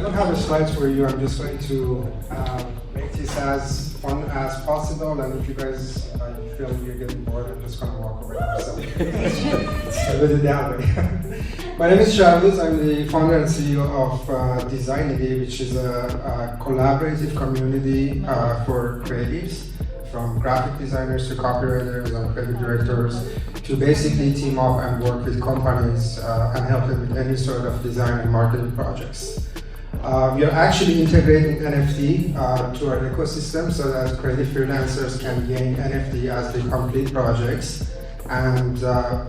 don't have a slides for you. I'm just going to make this as fun as possible, and if you guys feel you're getting bored, I'm just going to walk away myself. So put it that way. My name is Shahrouz. I'm the founder and CEO of Designity, which is a collaborative community for creatives, from graphic designers to copywriters and creative directors, to basically team up and work with companies and help them with any sort of design and marketing projects. We are actually integrating NFT to our ecosystem so that creative freelancers can gain NFT as they complete projects, and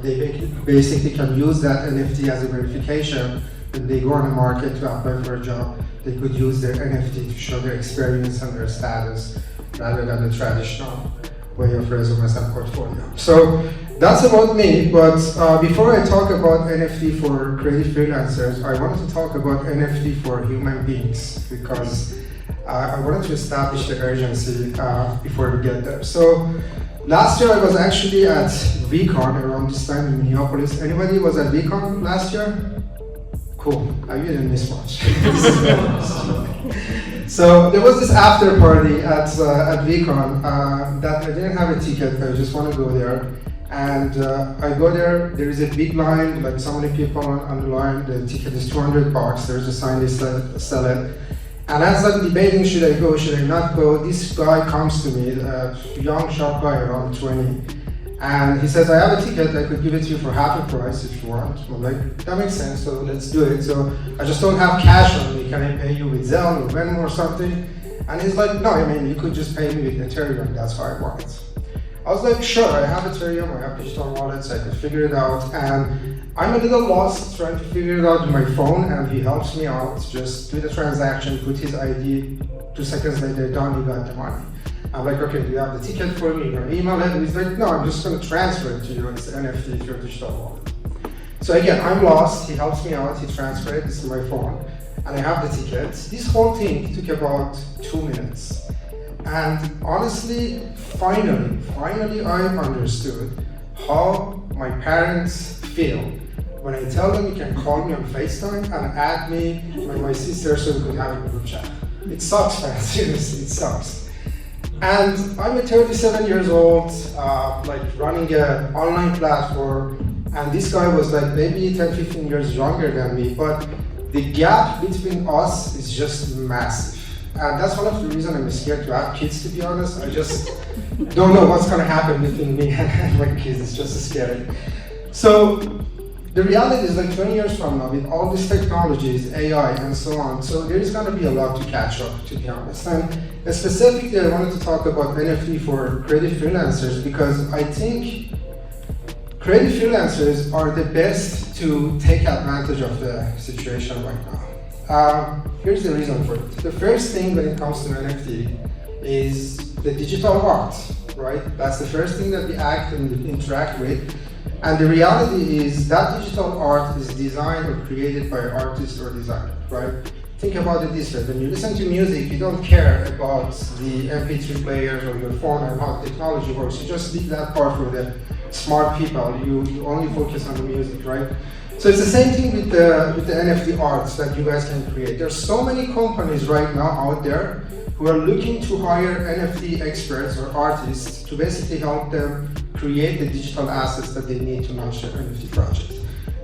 they basically can use that NFT as a verification when they go on the market to apply for a job. They could use their NFT to show their experience and their status rather than the traditional way of resumes and portfolio. So that's about me, but before I talk about NFT for creative freelancers, I wanted to talk about NFT for human beings, because I wanted to establish the urgency before we get there. So last year I was actually at VCon around this time in Minneapolis. Anybody was at VCon last year? Cool, I didn't miss much. This is very nice. So there was this after party at VCon that I didn't have a ticket, but I just want to go there. And I go there, there is a big line, like so many people on the line, the ticket is $200, there's a sign they sell it. And as I'm debating, should I go, should I not go, this guy comes to me, a young, sharp guy around 20. And he says, I have a ticket, I could give it to you for half the price if you want. I'm like, that makes sense, so let's do it. So I just don't have cash on me, can I pay you with Zelle or Venmo or something? And he's like, no, I mean, you could just pay me with Ethereum, that's how I want it. I was like, sure, I have Ethereum, I have digital wallets, I could figure it out. And I'm a little lost trying to figure it out on my phone, and he helps me out, just do the transaction, put his ID, 2 seconds later, done, you got the money. I'm like, okay, do you have the ticket for me? Or email it? He's like, no, I'm just going to transfer it to you. It's NFT to your digital wallet. So again, I'm lost. He helps me out. He transfers it. This is my phone. And I have the ticket. This whole thing took about 2 minutes. And honestly, finally, I understood how my parents feel when I tell them you can call me on FaceTime and add me and my sister so we could have a group chat. It sucks, man. Seriously, it sucks. And I'm 37 years old, like running an online platform, and this guy was like maybe 10, 15 years younger than me, but the gap between us is just massive. And that's one of the reasons I'm scared to have kids, to be honest. I just don't know what's gonna happen between me and my kids, it's just scary. So the reality is, like 20 years from now, with all these technologies, AI and so on, so there is going to be a lot to catch up, to be honest. And specifically, I wanted to talk about NFT for creative freelancers, because I think creative freelancers are the best to take advantage of the situation right now. Here's the reason for it. The first thing when it comes to NFT is the digital art, right? That's the first thing that we act and we interact with. And the reality is that digital art is designed or created by an artist or designer, right? Think about it this way, when you listen to music, you don't care about the MP3 players or your phone and how technology works. You just leave that part for the smart people. You only focus on the music, right? So it's the same thing with the NFT arts that you guys can create. There's so many companies right now out there who are looking to hire NFT experts or artists to basically help them create the digital assets that they need to launch their NFT project.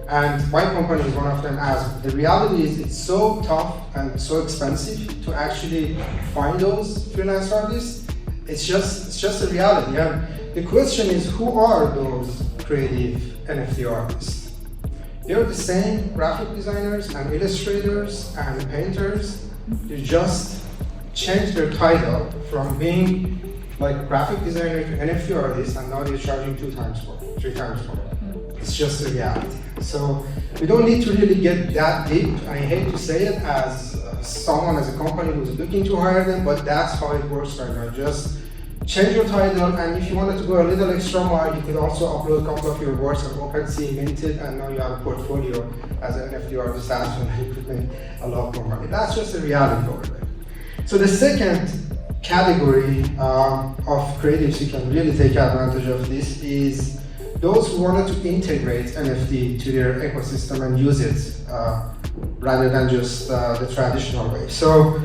And my company is one of them as well. The reality is it's so tough and so expensive to actually find those freelance artists. It's just a reality. And the question is, who are those creative NFT artists? They're the same graphic designers and illustrators and painters. They just changed their title from being like graphic designer to NFT artist, and now they're charging 2 times for it, 3 times for it. It's just a reality. So we don't need to really get that deep. I hate to say it as someone, as a company who's looking to hire them, but that's how it works right now. Just change your title, and if you wanted to go a little extra mile, you could also upload a couple of your works on OpenSea, mint it, and now you have a portfolio as an NFT artist, and you could make a lot more money. That's just a reality over there. So the second category of creatives who can really take advantage of this is those who wanted to integrate NFT to their ecosystem and use it rather than just the traditional way. So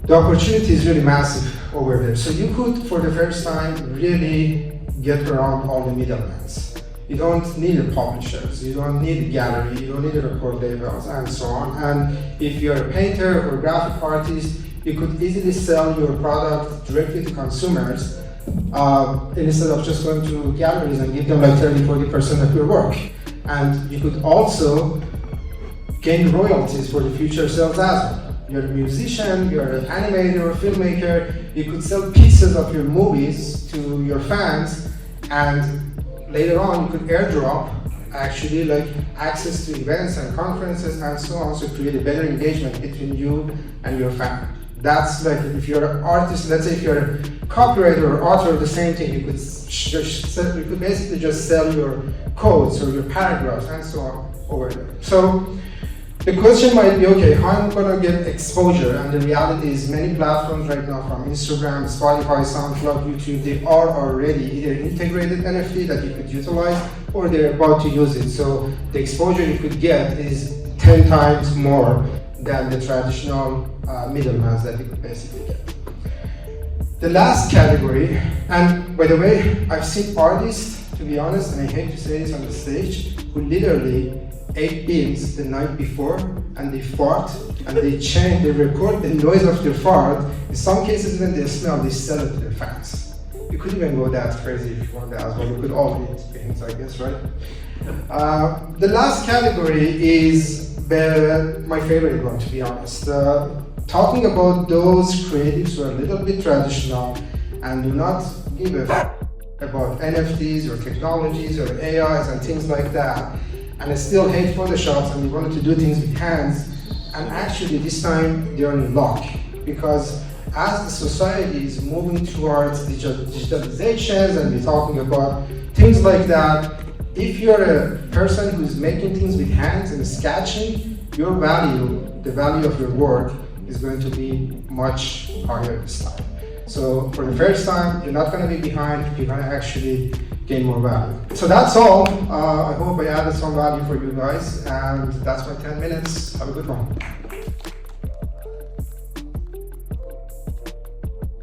the opportunity is really massive over there. So you could, for the first time, really get around all the middlemen. You don't need publishers, you don't need a gallery, you don't need record labels, and so on. And if you're a painter or graphic artist, you could easily sell your product directly to consumers instead of just going to galleries and give them like 30-40% of your work. And you could also gain royalties for the future sales as well. You're a musician, you're an animator or filmmaker, you could sell pieces of your movies to your fans, and later on you could airdrop actually like access to events and conferences and so on, so create a better engagement between you and your fan. That's like, if you're an artist, let's say if you're a copywriter or author, the same thing. You could basically just sell your codes or your paragraphs and so on over there. So the question might be, okay, how am I going to get exposure? And the reality is many platforms right now, from Instagram, Spotify, SoundCloud, YouTube, they are already either integrated NFT that you could utilize or they're about to use it. So the exposure you could get is 10 times more than the traditional middlemen that you could basically get. The last category, and by the way, I've seen artists, to be honest, and I hate to say this on the stage, who literally ate beans the night before and they fart and they record the noise of their fart. In some cases, even they smell, they sell it to their fans. You could even go that crazy if you want that as well. You could all eat beans, I guess, right? The last category is my favorite one, to be honest. Talking about those creatives who are a little bit traditional and do not give a f about NFTs or technologies or AIs and things like that, and I still hate Photoshops and we wanted to do things with hands, and actually this time they're in luck, because as the society is moving towards digitalizations and we're talking about things like that, if you're a person who's making things with hands and sketching, your value, the value of your work, is going to be much higher this time. So for the first time, you're not going to be behind, you're going to actually gain more value. So that's all. I hope I added some value for you guys, and that's my 10 minutes. Have a good one.